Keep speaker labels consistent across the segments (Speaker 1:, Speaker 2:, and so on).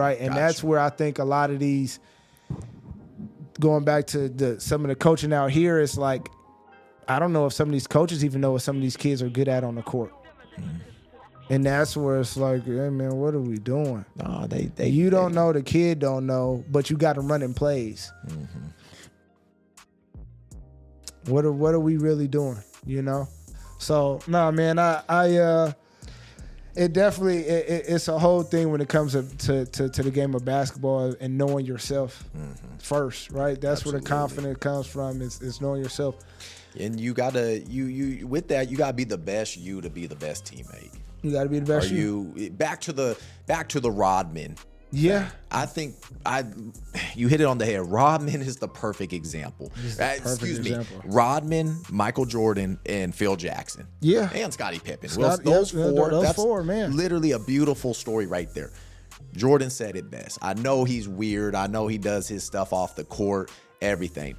Speaker 1: right? And that's where I think a lot of these, going back to some of the coaching out here, is like, I don't know if some of these coaches even know what some of these kids are good at on the court. And that's where it's like, hey, man, what are we doing?
Speaker 2: No,
Speaker 1: you don't know, the kid don't know, but you got them running plays. What are we really doing? You know? So, no, man, it definitely it's a whole thing when it comes to the game of basketball and knowing yourself first, right? That's where the confidence comes from, is knowing yourself.
Speaker 2: And you gotta with that, you gotta be the best you to be the best teammate.
Speaker 1: You gotta be the best
Speaker 2: back to the Rodman.
Speaker 1: Yeah,
Speaker 2: I think you hit it on the head. Rodman is the perfect example. Rodman, Michael Jordan, and Phil Jackson.
Speaker 1: Yeah,
Speaker 2: and Scottie Pippen. Those four. That's
Speaker 1: man.
Speaker 2: Literally a beautiful story right there. Jordan said it best. I know he's weird. I know he does his stuff off the court, everything.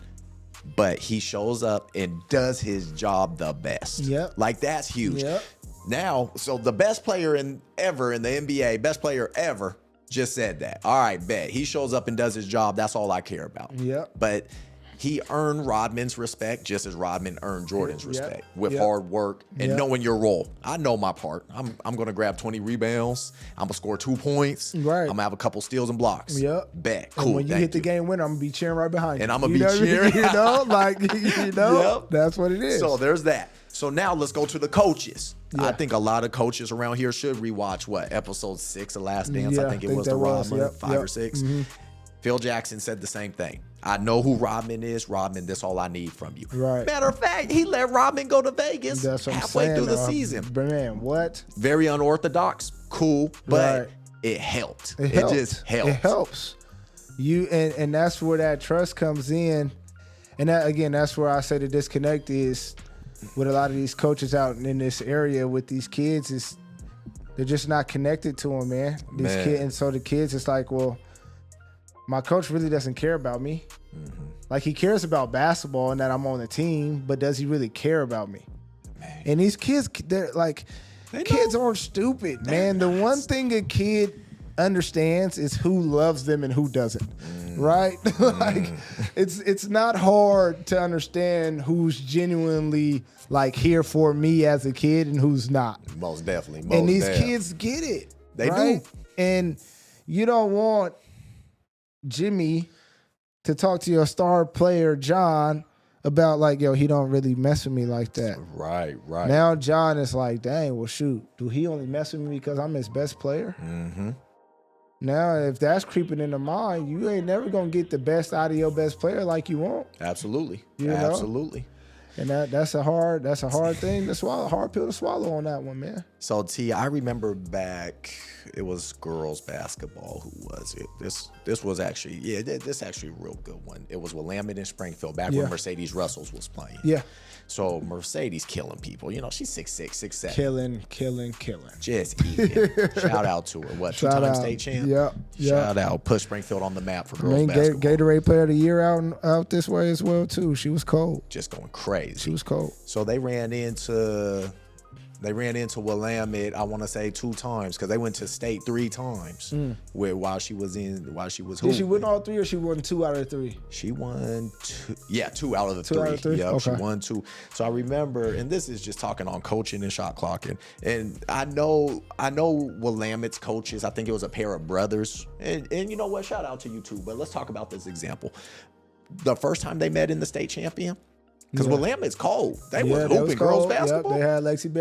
Speaker 2: But he shows up and does his job the best.
Speaker 1: Yep.
Speaker 2: Like, that's huge.
Speaker 1: Yep.
Speaker 2: Now, so the best player ever in the NBA, best player ever, just said that. All right, bet. He shows up and does his job. That's all I care about.
Speaker 1: Yep.
Speaker 2: But he earned Rodman's respect just as Rodman earned Jordan's respect with hard work and knowing your role. I know my part. I'm going to grab 20 rebounds. I'm going to score 2 points.
Speaker 1: Right.
Speaker 2: I'm going to have a couple steals and blocks.
Speaker 1: Yep.
Speaker 2: Bet.
Speaker 1: And
Speaker 2: cool.
Speaker 1: when you hit the game winner, I'm going to be cheering right behind you.
Speaker 2: And I'm going to be cheering.
Speaker 1: You know, that's what it is.
Speaker 2: So there's that. So now let's go to the coaches. Yeah. I think a lot of coaches around here should rewatch episode 6 of Last Dance. I think it was the Rodman, 5 or 6. Mm-hmm. Phil Jackson said the same thing. I know who Rodman is. Rodman, that's all I need from you.
Speaker 1: Right.
Speaker 2: Matter of fact, he let Rodman go to Vegas halfway through the season.
Speaker 1: Man, what?
Speaker 2: Very unorthodox, cool, but it helped. It just helped.
Speaker 1: It helps. And that's where that trust comes in. And that, again, that's where I say the disconnect is with a lot of these coaches out in this area with these kids, is they're just not connected to them, man. And so the kids, it's like, well, my coach really doesn't care about me. Mm-hmm. Like, he cares about basketball and that I'm on the team, but does he really care about me? Man. And these kids, they're like, kids aren't stupid, man. The one thing a kid understands is who loves them and who doesn't, right? Like, it's not hard to understand who's genuinely like here for me as a kid and who's not.
Speaker 2: Most definitely.
Speaker 1: And these kids get it.
Speaker 2: They do.
Speaker 1: And you don't want Jimmy to talk to your star player John about like, yo, he don't really mess with me like that.
Speaker 2: Right.
Speaker 1: Now John is like, dang, well, shoot, do he only mess with me because I'm his best player? Mm-hmm. Now, if that's creeping in the mind, you ain't never gonna get the best out of your best player like you want.
Speaker 2: Absolutely.
Speaker 1: You know?
Speaker 2: Absolutely.
Speaker 1: And that's a hard thing to swallow, hard pill to swallow on that one, man.
Speaker 2: So T, I remember back, it was girls basketball. Who was it? This was actually, this actually a real good one. It was Willamette and Springfield back when Mercedes Russells was playing. Yeah. So Mercedes killing people. You know, she's 6'6", 6'7".
Speaker 1: Killing.
Speaker 2: Just eating. Shout out to her. What, two-time state champ?
Speaker 1: Yep.
Speaker 2: Shout out. Put Springfield on the map for girls basketball.
Speaker 1: Gatorade Player of the Year out this way as well, too. She was cold.
Speaker 2: Just going crazy.
Speaker 1: She was cold.
Speaker 2: So they ran into Willamette, I want to say 2 times, because they went to state 3 times. While she was hooping.
Speaker 1: Did she win all 3 or she won 2 out of 3?
Speaker 2: She won 2. Yeah, 2 out of the 3.
Speaker 1: 2 out of 3?
Speaker 2: Yep,
Speaker 1: okay.
Speaker 2: She won 2. So I remember, and this is just talking on coaching and shot clocking. And I know Willamette's coaches. I think it was a pair of brothers. And you know what? Shout out to you too. But let's talk about this example. The first time they met in the state champion. Because Willamette's cold. They was hooping girls basketball.
Speaker 1: Yep, they had Lexi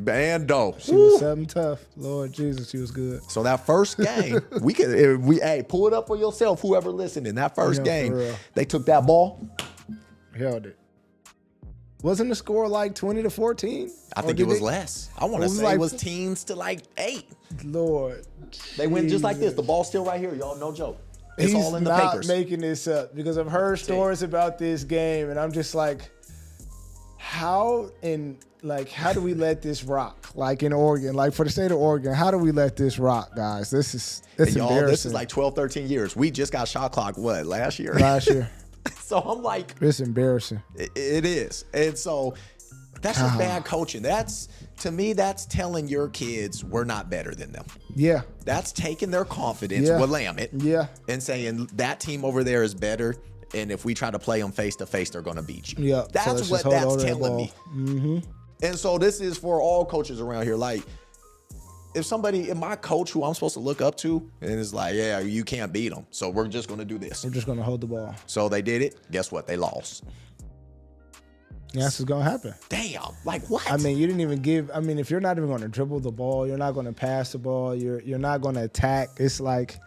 Speaker 1: Bando.
Speaker 2: She
Speaker 1: was something tough. Lord Jesus, she was good.
Speaker 2: So that first game, pull it up for yourself, whoever listening. That first game, they took that ball.
Speaker 1: Held it. Wasn't the score like 20-14?
Speaker 2: I think it was less. I want to say it was teens to like 8.
Speaker 1: Lord.
Speaker 2: They went just like this. The ball's still right here, y'all. No joke. It's all in the
Speaker 1: papers.
Speaker 2: papers.
Speaker 1: He's not making this up because I've heard stories about this game, and I'm just like, how do we let this rock? Like in Oregon, like for the state of Oregon, how do we let this rock, guys? This is embarrassing.
Speaker 2: This is like 12, 13 years. We just got shot clock, last year?
Speaker 1: Last year.
Speaker 2: So I'm like,
Speaker 1: it's embarrassing.
Speaker 2: It is. And so that's just bad coaching. That's To me, that's telling your kids we're not better tthan them.
Speaker 1: Yeah.
Speaker 2: That's taking their confidence,
Speaker 1: Yeah.
Speaker 2: Willamette,
Speaker 1: Yeah.
Speaker 2: and saying that team over there is better. And if we try to play them face to face, they're going to beat you.
Speaker 1: Yeah.
Speaker 2: That's
Speaker 1: so
Speaker 2: what that's telling me.
Speaker 1: Mm-hmm.
Speaker 2: And so this is for all coaches around here. Like, if my coach who I'm supposed to look up to, and it's like, yeah, you can't beat them, so we're just going to do this.
Speaker 1: We're just going to hold the ball.
Speaker 2: So they did it. Guess what? They lost.
Speaker 1: Yeah, that's what's going to happen.
Speaker 2: Damn. Like, what?
Speaker 1: I mean, you didn't even give. I mean, if you're not even going to dribble the ball, you're not going to pass the ball, you're not going to attack. It's like,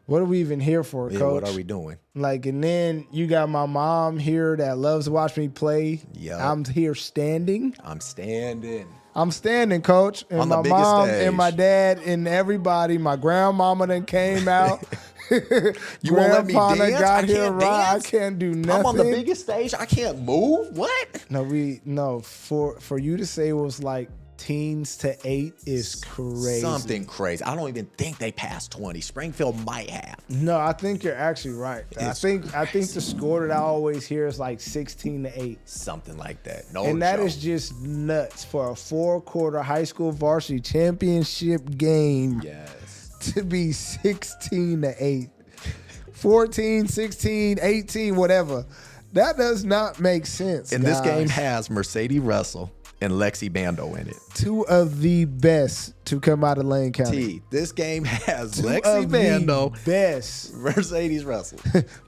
Speaker 1: what are we even here for,
Speaker 2: yeah,
Speaker 1: coach?
Speaker 2: what are we doing?
Speaker 1: Like, and then you got my mom here that loves to watch me play.
Speaker 2: Yeah.
Speaker 1: I'm here standing.
Speaker 2: I'm standing.
Speaker 1: I'm standing, coach. And
Speaker 2: On the
Speaker 1: my
Speaker 2: biggest
Speaker 1: mom
Speaker 2: stage.
Speaker 1: and my dad and everybody, my grandmama done came out.
Speaker 2: You won't let me
Speaker 1: Grandpa done
Speaker 2: dance?
Speaker 1: got
Speaker 2: I
Speaker 1: here
Speaker 2: can't
Speaker 1: right.
Speaker 2: dance?
Speaker 1: I can't do nothing.
Speaker 2: I'm on the biggest stage. I can't move. What?
Speaker 1: No, for you to say it was like teens to 8 is crazy.
Speaker 2: Something crazy. I don't even think they passed 20. Springfield might have.
Speaker 1: No, I think you're actually right. I think the score that I always hear is like 16 to 8.
Speaker 2: Something like that. No
Speaker 1: And that
Speaker 2: joke.
Speaker 1: is just nuts for a 4-quarter high school varsity championship game
Speaker 2: Yes.
Speaker 1: to be 16 to 8. 14, 16, 18, whatever. That does not make sense.
Speaker 2: And this game
Speaker 1: guys.
Speaker 2: has Mercedes Russell and Lexi Bando in it.
Speaker 1: 2 of the best to come out of Lane County.
Speaker 2: This game has
Speaker 1: 2
Speaker 2: Lexi
Speaker 1: of
Speaker 2: Bando,
Speaker 1: the best.
Speaker 2: Mercedes Russell.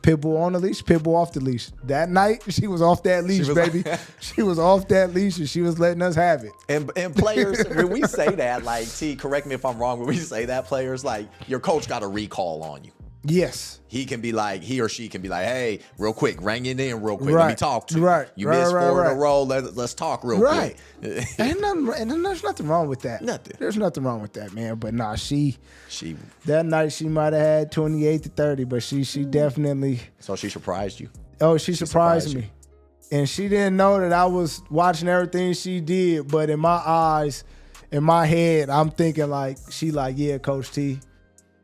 Speaker 1: Pitbull on the leash, Pitbull off the leash. That night, she was off that leash,
Speaker 2: was-
Speaker 1: baby. She was off that leash, and she was letting us have it.
Speaker 2: And players, when we say that, like, T, correct me if I'm wrong, when we say that, players, like, your coach got a recall on you.
Speaker 1: Yes.
Speaker 2: He or she can be like, hey, real quick, ring it in real quick. Let me
Speaker 1: Right.
Speaker 2: talk to you.
Speaker 1: Right.
Speaker 2: You
Speaker 1: Right,
Speaker 2: missed
Speaker 1: right,
Speaker 2: 4 in a
Speaker 1: right.
Speaker 2: row. Let's talk real
Speaker 1: Right.
Speaker 2: quick.
Speaker 1: And there's nothing wrong with that.
Speaker 2: Nothing.
Speaker 1: There's nothing wrong with that, man. But nah,
Speaker 2: She
Speaker 1: that night she might have had 28 to 30, but she definitely.
Speaker 2: so she surprised you.
Speaker 1: Oh, she surprised
Speaker 2: surprised
Speaker 1: me. And she didn't know that I was watching everything she did, but in my eyes, in my head, I'm thinking like, yeah, Coach T,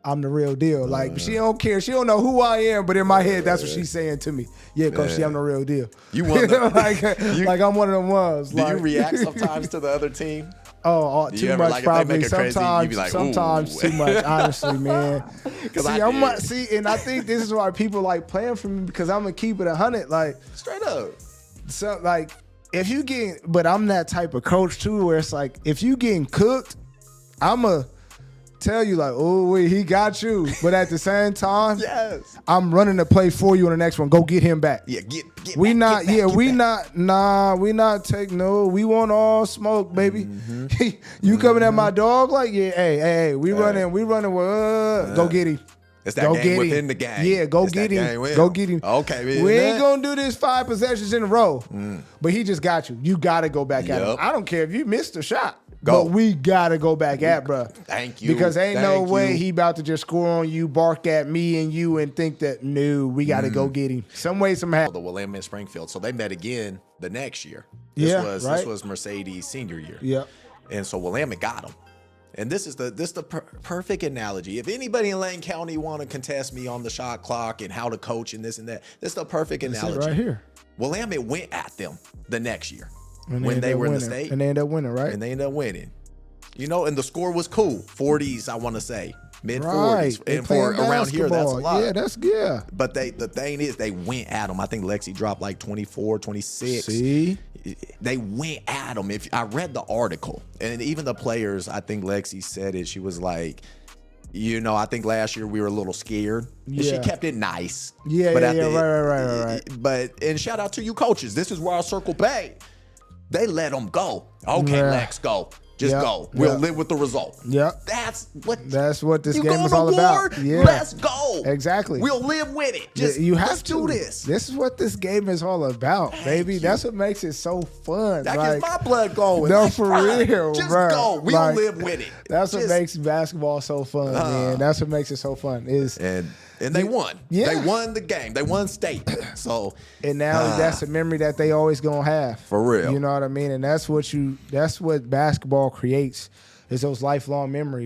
Speaker 1: I'm the real deal. Like, she don't care. She don't know who I am, but in my head, that's what she's saying to me. Yeah, Coach T, I'm the real deal.
Speaker 2: You won the-
Speaker 1: like I'm one of them ones.
Speaker 2: Do you
Speaker 1: Like,
Speaker 2: react sometimes to the other team?
Speaker 1: Oh,
Speaker 2: Do
Speaker 1: too
Speaker 2: you ever,
Speaker 1: much
Speaker 2: like, if they
Speaker 1: probably.
Speaker 2: make it crazy, you
Speaker 1: Sometimes,
Speaker 2: be like,
Speaker 1: sometimes
Speaker 2: ooh.
Speaker 1: too much. Honestly, man.
Speaker 2: Because
Speaker 1: And I think this is why people like playing for me because I'm gonna keep it 100. Like,
Speaker 2: Straight up.
Speaker 1: so like if you get, but I'm that type of coach too, where it's like if you getting cooked, I'ma tell you like, oh wait, he got you. But at the same time,
Speaker 2: Yes.
Speaker 1: I'm running the play for you on the next one. Go get him back.
Speaker 2: Yeah, get
Speaker 1: We
Speaker 2: back,
Speaker 1: not,
Speaker 2: get back,
Speaker 1: yeah,
Speaker 2: get
Speaker 1: we
Speaker 2: back.
Speaker 1: not take no. We want all smoke, baby. You coming at my dog like, yeah, hey, we running with, go get him.
Speaker 2: It's that
Speaker 1: Go
Speaker 2: game
Speaker 1: get
Speaker 2: within
Speaker 1: him.
Speaker 2: the game.
Speaker 1: Yeah, go
Speaker 2: It's that
Speaker 1: get him.
Speaker 2: game win.
Speaker 1: Go get him.
Speaker 2: Okay, man.
Speaker 1: We ain't gonna do this 5 possessions in a row. But he just got you. You gotta go back at him.
Speaker 2: Yup.
Speaker 1: I don't care if you missed a shot.
Speaker 2: Go.
Speaker 1: But we gotta go back at, bro.
Speaker 2: Thank you.
Speaker 1: Because ain't no
Speaker 2: Thank
Speaker 1: way
Speaker 2: you.
Speaker 1: he about to just score on you, bark at me and you, and think that no, we gotta go get him. Some way, somehow.
Speaker 2: The Willamette Springfield. So they met again the next year.
Speaker 1: Yeah,
Speaker 2: This
Speaker 1: right.
Speaker 2: was Mercedes' senior year.
Speaker 1: Yep.
Speaker 2: And so Willamette got him. And this is the perfect analogy. If anybody in Lane County want to contest me on the shot clock and how to coach and this and that, this is the perfect
Speaker 1: That's it
Speaker 2: analogy.
Speaker 1: right here.
Speaker 2: Willamette went at them the next year
Speaker 1: And
Speaker 2: when they
Speaker 1: ended up
Speaker 2: were in the
Speaker 1: winning.
Speaker 2: state,
Speaker 1: And they ended up winning, right?
Speaker 2: and they ended up winning. You know, and the score was cool, 40s. I want to say mid 40s,
Speaker 1: Right. They
Speaker 2: and for
Speaker 1: playing
Speaker 2: around here, that's a
Speaker 1: basketball.
Speaker 2: lot.
Speaker 1: Yeah, that's yeah.
Speaker 2: But the thing is, they went at them. I think Lexi dropped like 24, 26.
Speaker 1: See?
Speaker 2: They went at them. If I read the article, and even the players, I think Lexi said it. She was like, you know, I think last year we were a little scared. And she
Speaker 1: Yeah.
Speaker 2: kept it nice.
Speaker 1: Yeah,
Speaker 2: But
Speaker 1: yeah,
Speaker 2: at
Speaker 1: yeah,
Speaker 2: the-
Speaker 1: right.
Speaker 2: But and shout out to you coaches. This is where our circle pay. They let them go. Okay,
Speaker 1: Yeah.
Speaker 2: Lex, go. Just
Speaker 1: Yep,
Speaker 2: go. We'll
Speaker 1: yep.
Speaker 2: live with the result.
Speaker 1: Yep.
Speaker 2: That's what
Speaker 1: This
Speaker 2: you
Speaker 1: game
Speaker 2: going
Speaker 1: is
Speaker 2: to
Speaker 1: all
Speaker 2: war?
Speaker 1: about. Yeah.
Speaker 2: Let's go.
Speaker 1: Exactly.
Speaker 2: We'll live with it. Just
Speaker 1: You have
Speaker 2: let's
Speaker 1: to
Speaker 2: do this.
Speaker 1: This is what this game is all about, baby.
Speaker 2: you.
Speaker 1: That's what makes it so fun.
Speaker 2: That
Speaker 1: like,
Speaker 2: gets my blood going.
Speaker 1: No,
Speaker 2: Like,
Speaker 1: for
Speaker 2: bruh,
Speaker 1: real,
Speaker 2: Just
Speaker 1: bruh.
Speaker 2: go. We'll
Speaker 1: Like,
Speaker 2: live with it.
Speaker 1: That's what
Speaker 2: Just-
Speaker 1: makes basketball so fun, man. That's what makes it so fun. Is
Speaker 2: And they won.
Speaker 1: Yeah.
Speaker 2: They won the game. They won state. So
Speaker 1: and now that's a memory that they always gonna have.
Speaker 2: For real.
Speaker 1: You know what I mean? And that's what basketball creates is those lifelong memories.